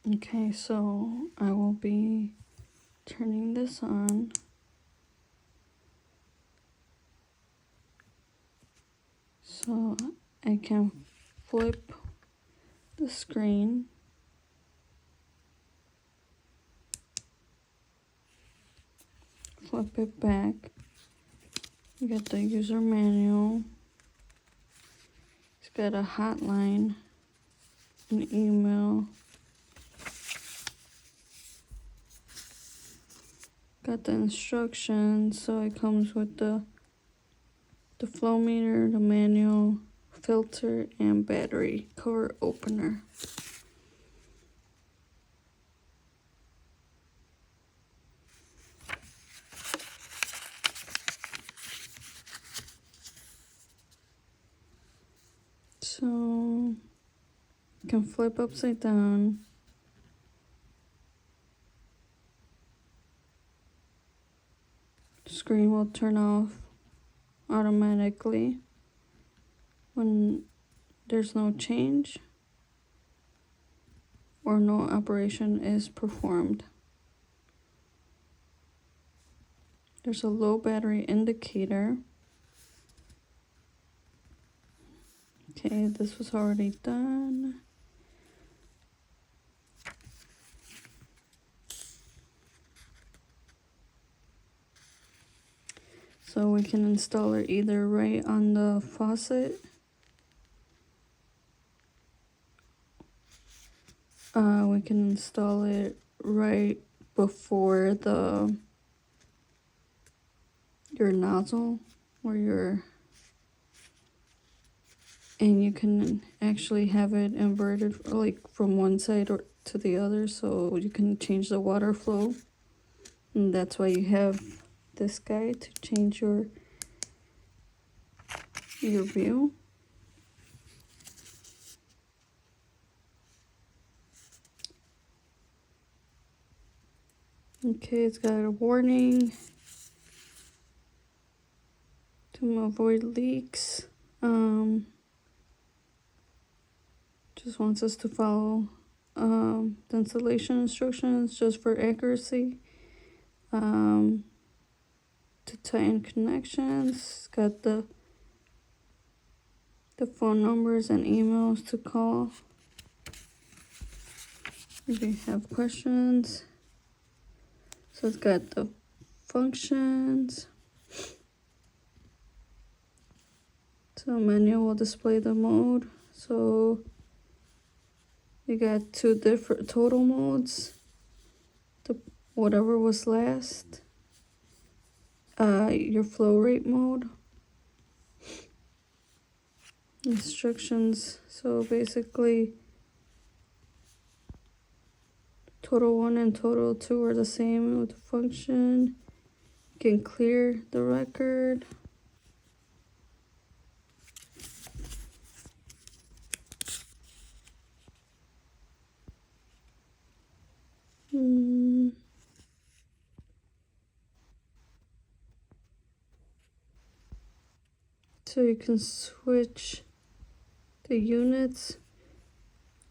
Okay, so I will be turning this on. So I can flip the screen. Flip it back. You get the user manual. It's got a hotline, an email. Got the instructions, so it comes with the flow meter, the manual, filter, and battery cover opener. So you can flip upside down. Screen will turn off automatically when there's no change or no operation is performed. There's a low battery indicator. Okay, this was already done. So we can install it either right on the faucet. We can install it right before your nozzle and you can actually have it inverted like from one side or to the other, so you can change the water flow. And that's why you have this guy to change your view. Okay, it's got a warning to avoid leaks. Just wants us to follow the installation instructions just for accuracy. To tighten connections, it's got the phone numbers and emails to call if you have questions. So it's got the functions. So menu will display the mode. So you got two different total modes. Whatever was last. Your flow rate mode. Instructions. So basically, total 1 and total 2 are the same with the function. You can clear the record. So you can switch the units.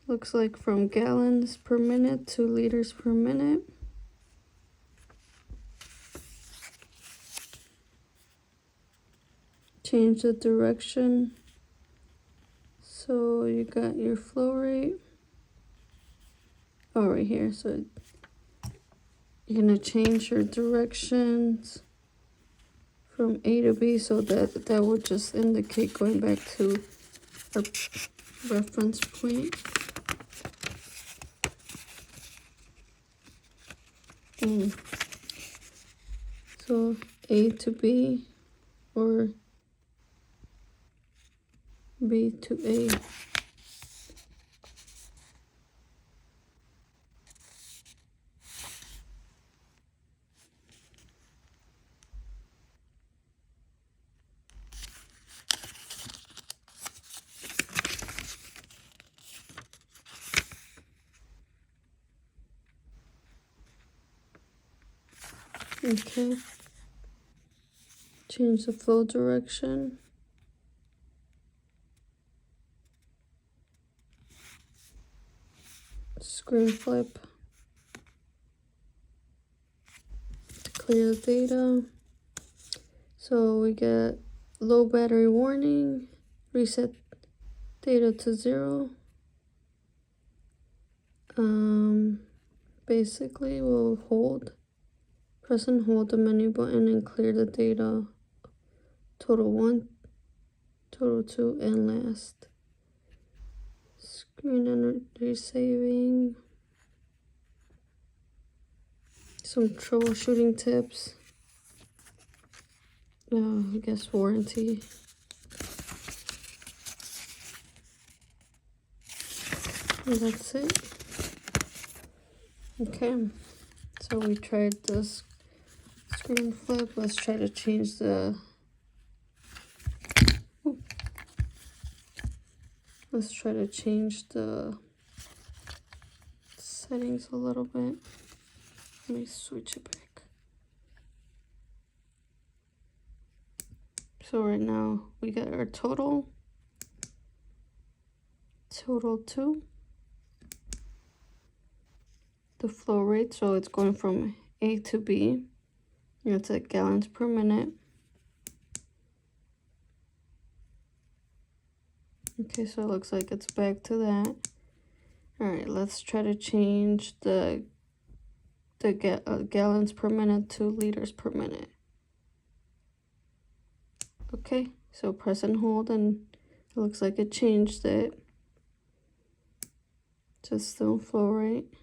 Looks like from gallons per minute to liters per minute. Change the direction. So you got your flow rate. Oh, right here. So you're gonna change your directions from A to B, so that would just indicate going back to our reference point. So A to B or B to A. Okay. Change the flow direction. screen flip to clear the data. So we get low battery warning, reset data to 0. Basically we'll press and hold the menu button and clear the data. Total 1, total 2, and last. Screen energy saving. Some troubleshooting tips. I guess warranty. And that's it. Okay, so we tried this screen flip. Let's try to change the settings a little bit. Let me switch it back. So right now we got our total 2, the flow rate, so it's going from A to B. It's at gallons per minute. Okay, so it looks like it's back to that. All right, let's try to change the gallons per minute to liters per minute. Okay, so press and hold, and it looks like it changed it. Just still flow rate.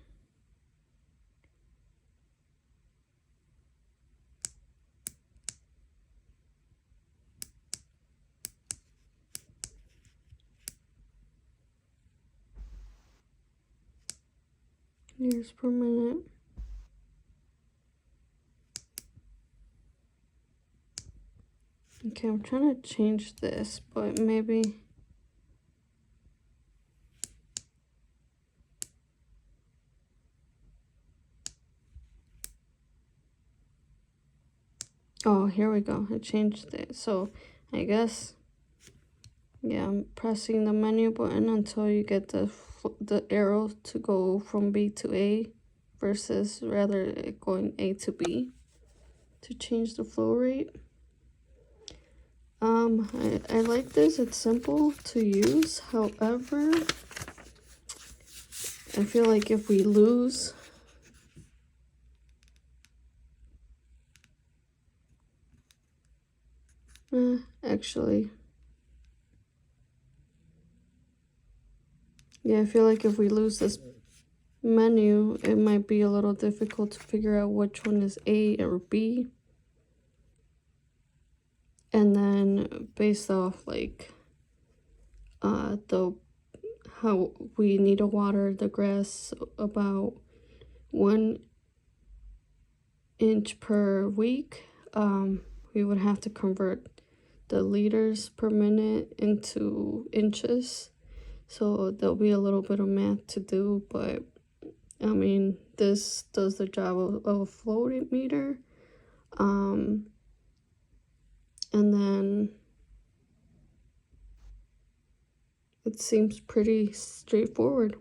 Liters per minute. Okay, I'm trying to change this, but maybe. Oh, here we go. I changed it. So I guess, yeah, I'm pressing the menu button until you get the arrow to go from B to A versus rather it going A to B to change the flow rate. I like this. It's simple to use. However, I feel like if we lose actually, yeah, I feel like if we lose this menu, it might be a little difficult to figure out which one is A or B. And then based off like how we need to water the grass about 1 inch per week, we would have to convert the liters per minute into inches. So there'll be a little bit of math to do, but I mean, this does the job of a flow meter. And then it seems pretty straightforward.